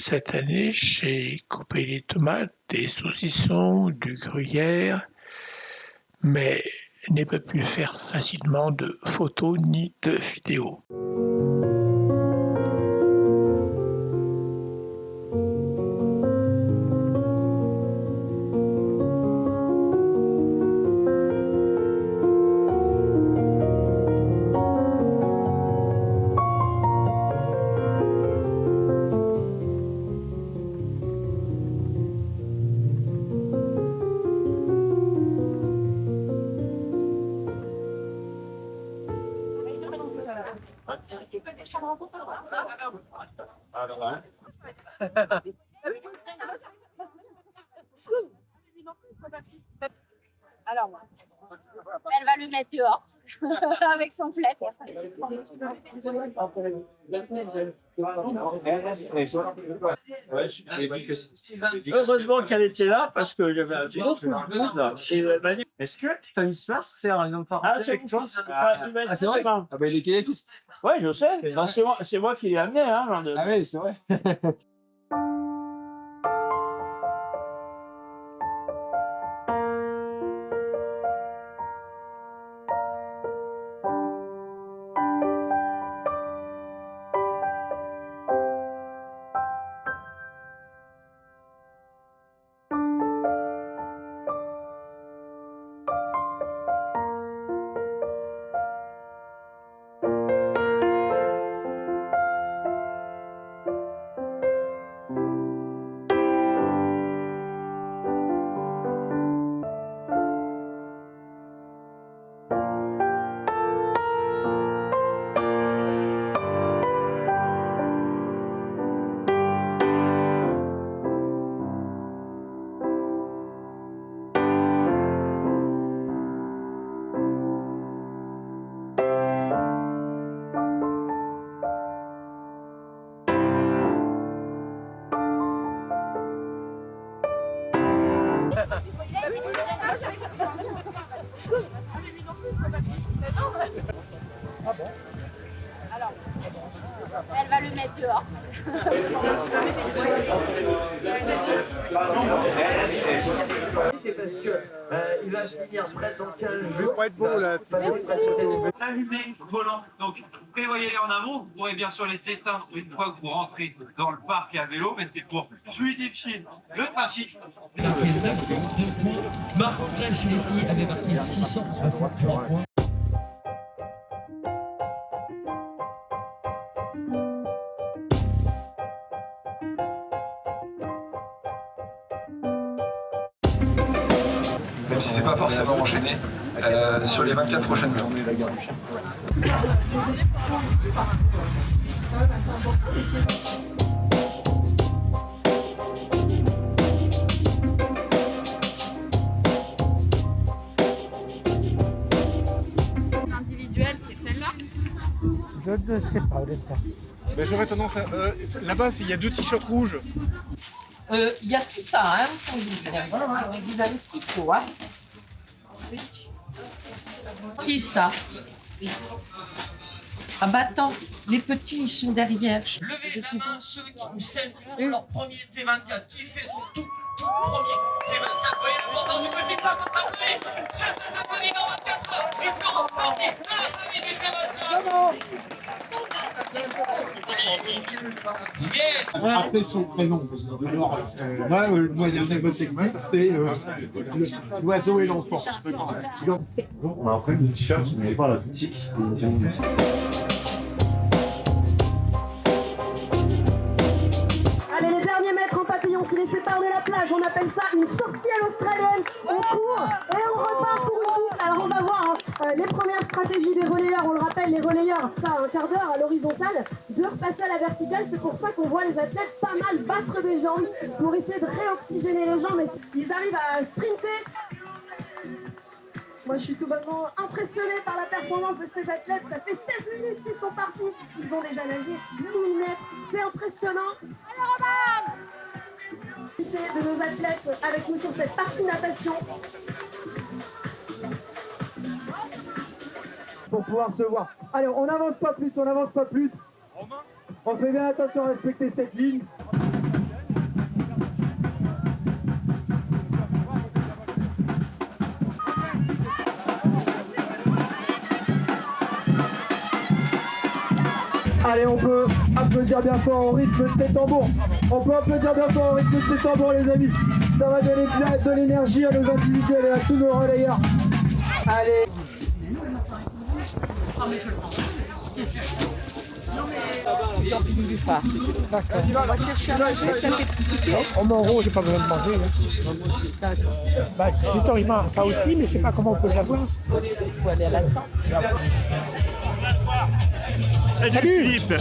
Cette année, j'ai coupé des tomates, des saucissons, du gruyère, mais n'ai pas pu faire facilement de photos ni de vidéos. Alors, elle va le mettre dehors avec son plaid. Heureusement qu'elle était là parce que j'avais un autre là. Et elle m'a dit, Est-ce que Stanislas sert un nom parenté ah, c'est avec toi? c'est vrai. Ah bah il est kayakiste. Ouais, je sais. Ben, c'est moi qui l'ai amené, hein. Ah oui, c'est vrai. Alors, elle va le mettre dehors. C'est parce que il va finir près dans 15 jours. Pas être beau là. Allumé, volant. Donc, prévoyez-les en amont. Vous pourrez bien sûr les éteindre une fois que vous rentrez dans le parc à vélo, mais c'est pour fluidifier le trafic. Marc Bracheletti avait marqué 633 points. Même si c'est pas forcément enchaîné, sur les 24 prochaines journées. Individuelle, c'est celle-là. Je ne sais pas, honnêtement. Ben, j'aurais tendance à. Là-bas, il y a 2 t-shirts rouges. Il y a tout ça, hein, vous avez ce qu'il faut, hein. Qui est ça? Ah bah attends, les petits ils sont derrière. Levez la main ceux celles qui font leur premier T24, qui fait son tout premier T24. Vous voyez l'importance du petit ça s'appelle ça s'appelle dans 24 heures. Ils feront partie de la famille du T24. Yes. Après son prénom. Alors, moi, il y en a voté que moi, c'est l'oiseau et l'enfant. On a après une t-shirt, mais pas à la boutique. Allez, les derniers mètres en papillon qui les séparent de la plage, on appelle ça une sortie à l'australienne. On court et on repart pour une boucle. Alors on va voir les premières stratégies des relayeurs. On le rappelle, les relayeurs, ça un quart d'heure à l'horizontale, de repasser à la verticale. C'est pour ça qu'on voit les athlètes pas mal battre des jambes pour essayer de réoxygéner les jambes. Et ils arrivent à sprinter. Moi, je suis tout bonnement impressionnée par la performance de ces athlètes. Ça fait 16 minutes qu'ils sont partis. Ils ont déjà nagé 1000 mètres. C'est impressionnant. Allez, Roman! De nos athlètes avec nous sur cette partie natation. Pour pouvoir se voir. Allez, on n'avance pas plus, on n'avance pas plus. On fait bien attention à respecter cette ligne. Allez, on peut applaudir bien fort au rythme de ces tambours. On peut applaudir bien fort au rythme de ces tambours, les amis. Ça va donner de l'énergie à nos individuels et à tous nos relayeurs. Allez. D'accord. On va chercher à manger, ça fait piquer. En Monro, j'ai pas besoin de manger. Hein. Bah, 18 ans, il mange pas aussi, mais je sais pas comment on peut l'avoir. Il faut aller à la tente. Salut Philippe.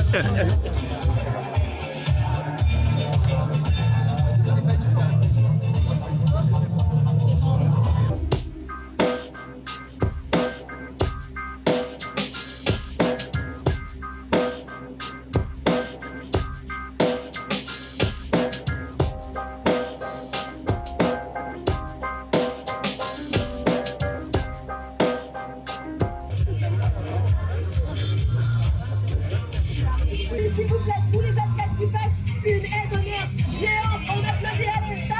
S'il vous plaît, tous les athlètes qui fassent une aide d'honneur géante, on applaudit, allez, ça.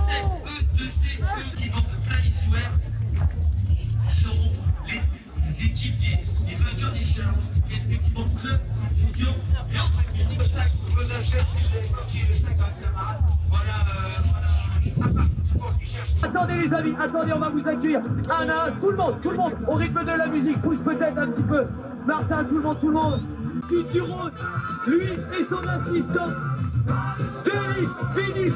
C'est E2C, Divan Flyswear, seront les équipiers, les vainqueurs des chars, respectivement club, studio et Attendez les amis, attendez, on va vous accueillir. Un à un, tout le monde, au rythme de la musique, pousse peut-être un petit peu. Martin, tout le monde. Futuro, lui et son assistant. Denis, finish.